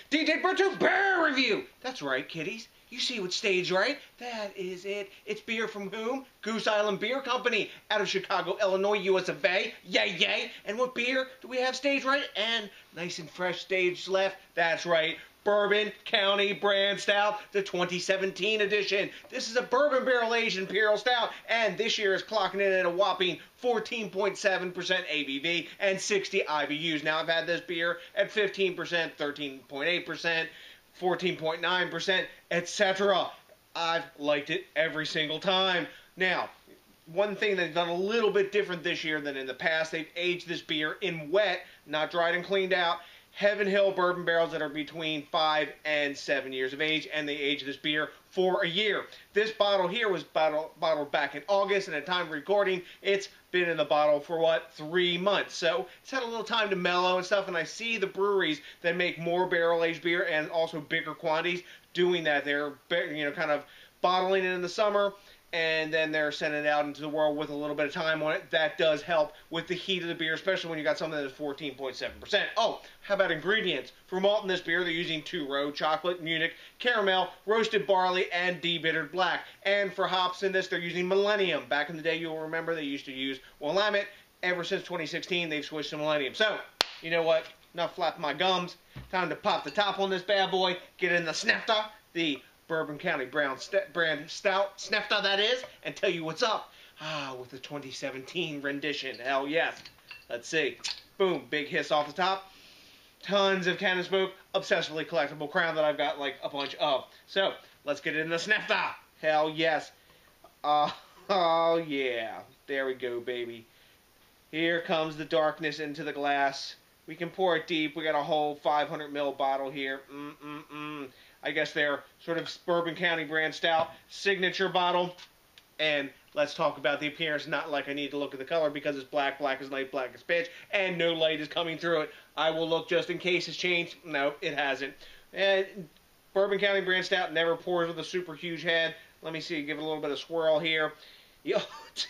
DJ BrewTube beer review. That's right, kiddies. You see what stage, right? That is it. It's beer from whom? Goose Island Beer Company out of Chicago, Illinois, US of A. Yay, yay. And what beer do we have stage right? And nice and fresh stage left. That's right. Bourbon County Brand Stout, the 2017 edition. This is a bourbon barrel-aged Imperial Stout, and this year is clocking in at a whopping 14.7% ABV and 60 IBUs. Now, I've had this beer at 15%, 13.8%, 14.9%, etc. I've liked it every single time. Now, one thing they've done a little bit different this year than in the past, they've aged this beer in wet, not dried and cleaned out, Heaven Hill bourbon barrels that are between 5 and 7 years of age, and they age this beer for a year. This bottle here was bottled back in August, and at time of recording, it's been in the bottle for, what, 3 months. So it's had a little time to mellow and stuff, and I see the breweries that make more barrel-aged beer and also bigger quantities doing that. They're, you know, kind of bottling it in the summer, and then they're sending it out into the world with a little bit of time on it. That does help with the heat of the beer, especially when you got something that is 14.7%. Oh, how about ingredients? For malt in this beer, they're using two-row chocolate, Munich, caramel, roasted barley, and de-bittered black. And for hops in this, they're using Millennium. Back in the day, you'll remember they used to use Willamette. Ever since 2016, they've switched to Millennium. So, you know what? Enough flapping my gums. Time to pop the top on this bad boy. Get in the snefta, the Bourbon County Brand Stout, snefta that is, and tell you what's up. With the 2017 rendition. Hell yes. Let's see. Boom, big hiss off the top. Tons of cannon smoke, obsessively collectible crown that I've got like a bunch of. So, let's get in the snefta. Hell yes. Oh yeah. There we go, baby. Here comes the darkness into the glass. We can pour it deep. We got a whole 500 ml bottle here. I guess they're sort of Bourbon County Brand Stout signature bottle. And let's talk about the appearance. Not like I need to look at the color because it's black, black as night, black as pitch, and no light is coming through it. I will look just in case it's changed. No, it hasn't. And Bourbon County Brand Stout never pours with a super huge head. Let me see, give it a little bit of swirl here. Yo,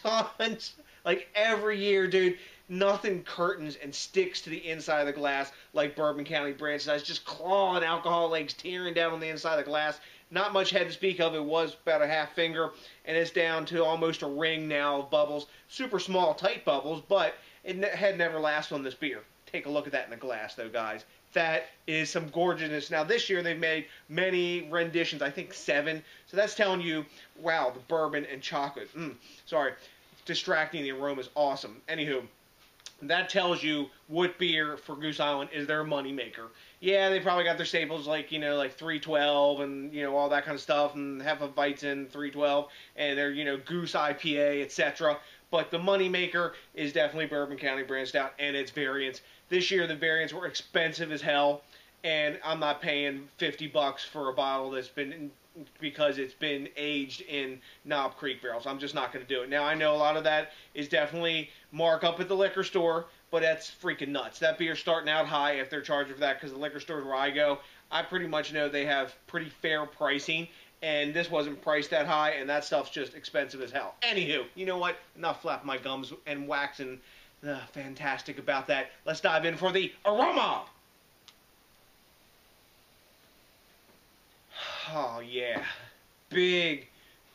tons. Like every year, dude. Nothing curtains and sticks to the inside of the glass like Bourbon County Brand Stout. It's just clawing alcohol legs, tearing down on the inside of the glass. Not much head to speak of. It was about a half finger, and it's down to almost a ring now of bubbles. Super small, tight bubbles, but head never lasts on this beer. Take a look at that in the glass, though, guys. That is some gorgeousness. Now, this year they've made many renditions, I think 7. So that's telling you, wow, the bourbon and chocolate. Sorry, it's distracting. The aroma is awesome. Anywho, that tells you what beer for Goose Island is their moneymaker. Yeah, they probably got their staples like, you know, like 312 and, you know, all that kind of stuff, and Hefeweizen 312, and their, you know, Goose IPA, etc. But the moneymaker is definitely Bourbon County Brand Stout and its variants. This year, the variants were expensive as hell, and I'm not paying $50 for a bottle that's been, because it's been aged in Knob Creek barrels. I'm just not going to do it. Now, I know a lot of that is definitely markup at the liquor store, but that's freaking nuts. That beer's starting out high if they're charging for that, because the liquor stores where I go, I pretty much know they have pretty fair pricing, and this wasn't priced that high, and that stuff's just expensive as hell. Anywho, you know what? Enough flapping my gums and waxing fantastic about that. Let's dive in for the Aroma! Oh, yeah. Big,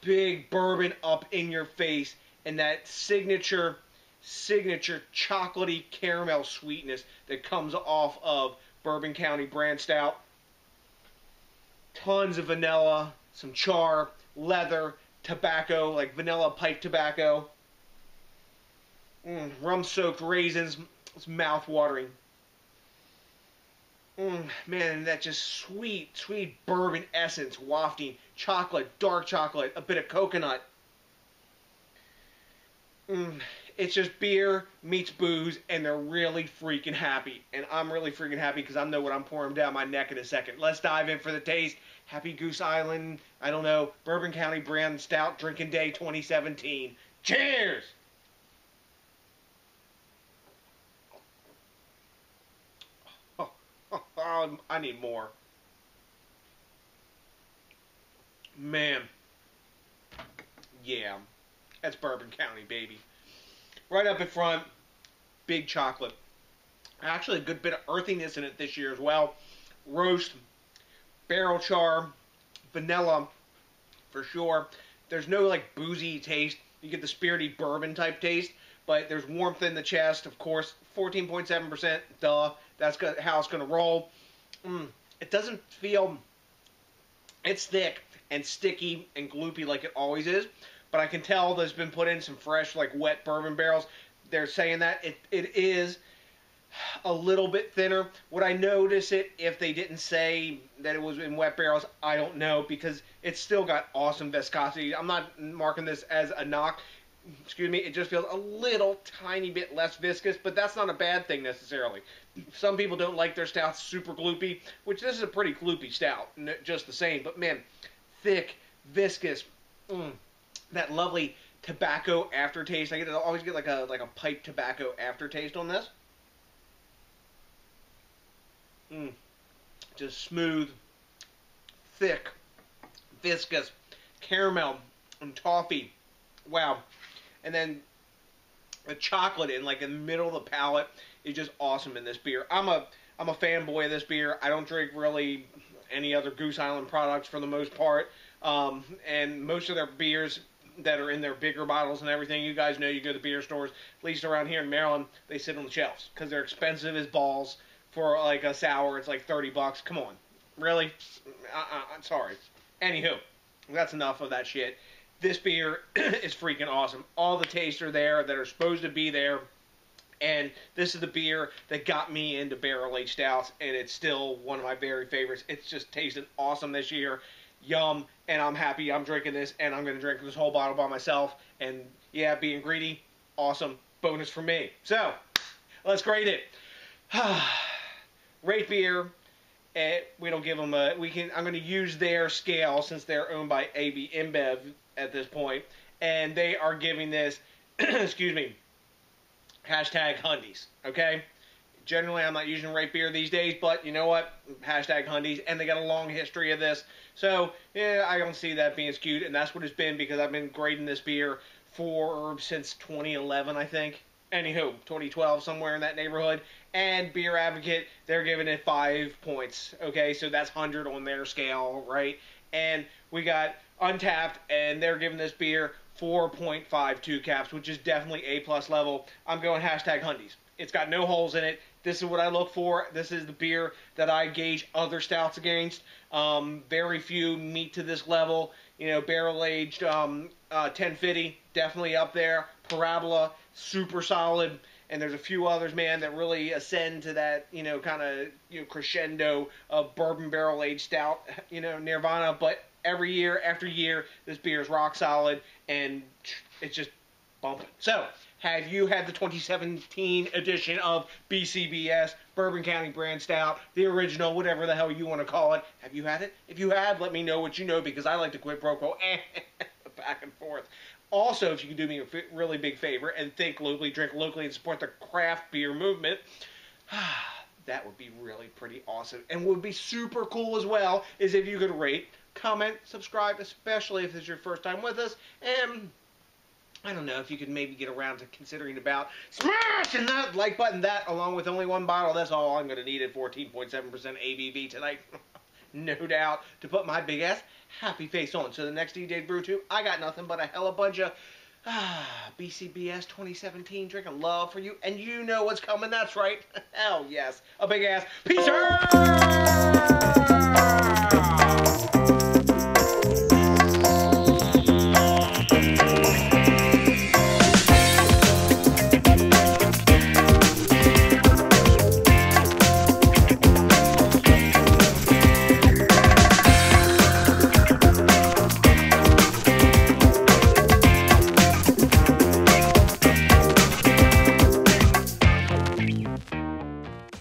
big bourbon up in your face, and that signature chocolatey caramel sweetness that comes off of Bourbon County Brand Stout. Tons of vanilla, some char, leather, tobacco, like vanilla pipe tobacco. Rum-soaked raisins. It's mouth-watering. Man, that just sweet, sweet bourbon essence wafting. Chocolate, dark chocolate, a bit of coconut. It's just beer meets booze, and they're really freaking happy. And I'm really freaking happy because I know what I'm pouring down my neck in a second. Let's dive in for the taste. Happy Goose Island, I don't know, Bourbon County Brand Stout Drinking Day 2017. Cheers! I need more. Man. Yeah. That's Bourbon County, baby. Right up in front, big chocolate. Actually, a good bit of earthiness in it this year as well. Roast, barrel char, vanilla, for sure. There's no, like, boozy taste. You get the spirity bourbon type taste, but there's warmth in the chest, of course. 14.7%, duh. That's how it's going to roll. It doesn't feel... It's thick and sticky and gloopy like it always is, but I can tell there's been put in some fresh, like, wet bourbon barrels. They're saying that it is a little bit thinner. Would I notice it if they didn't say that it was in wet barrels? I don't know, because it's still got awesome viscosity. I'm not marking this as a knock. Excuse me, it just feels a little tiny bit less viscous, but that's not a bad thing necessarily. Some people don't like their stouts super gloopy, which this is a pretty gloopy stout, just the same. But man, thick, viscous, that lovely tobacco aftertaste. I always get like a pipe tobacco aftertaste on this. Just smooth, thick, viscous, caramel and toffee. Wow. And then the chocolate in the middle of the palate is just awesome in this beer. I'm a fanboy of this beer. I don't drink really any other Goose Island products for the most part. And most of their beers that are in their bigger bottles and everything, you guys know, you go to the beer stores, at least around here in Maryland, they sit on the shelves because they're expensive as balls. For like a sour, it's like $30. Come on. Really? I'm sorry. Anywho, that's enough of that shit. This beer is freaking awesome. All the tastes are there that are supposed to be there. And this is the beer that got me into barrel-aged stouts, and it's still one of my very favorites. It's just tasted awesome this year. Yum. And I'm happy I'm drinking this, and I'm going to drink this whole bottle by myself. And yeah, being greedy, awesome. Bonus for me. So, let's grade it. Rate beer. We don't give them a... I'm going to use their scale since they're owned by AB InBev at this point, and they are giving this, excuse me, hashtag Hundies, okay? Generally, I'm not using rate beer these days, but you know what? Hashtag Hundies, and they got a long history of this, so yeah, I don't see that being skewed, and that's what it's been because I've been grading this beer since 2011, I think. Anywho, 2012, somewhere in that neighborhood. And Beer Advocate, they're giving it 5 points. Okay, so that's 100 on their scale, right? And we got Untapped, and they're giving this beer 4.52 caps, which is definitely A+ level. I'm going hashtag Hundies. It's got no holes in it. This is what I look for. This is the beer that I gauge other stouts against. Very few meet to this level. You know, barrel-aged 1050, definitely up there. Parabola, super solid. And there's a few others, man, that really ascend to that, you know, kind of, you know, crescendo of bourbon barrel-aged stout, you know, nirvana. But every year after year, this beer is rock solid, and it's just bumping. So, have you had the 2017 edition of BCBS, Bourbon County Brand Stout, the original, whatever the hell you want to call it? Have you had it? If you have, let me know what you know, because I like to quid pro quo back and forth. Also, if you could do me a really big favor and think locally, drink locally, and support the craft beer movement, that would be really pretty awesome. And would be super cool as well is if you could rate, comment, subscribe, especially if this is your first time with us, and I don't know if you could maybe get around to considering about smashing that like button. That, along with only one bottle, that's all I'm going to need at 14.7% ABV tonight. No doubt, to put my big ass happy face on. So the next DJs BrewTube, I got nothing but a hella bunch of BCBS 2017 drinking love for you. And you know what's coming, that's right. Hell yes. A big ass peace.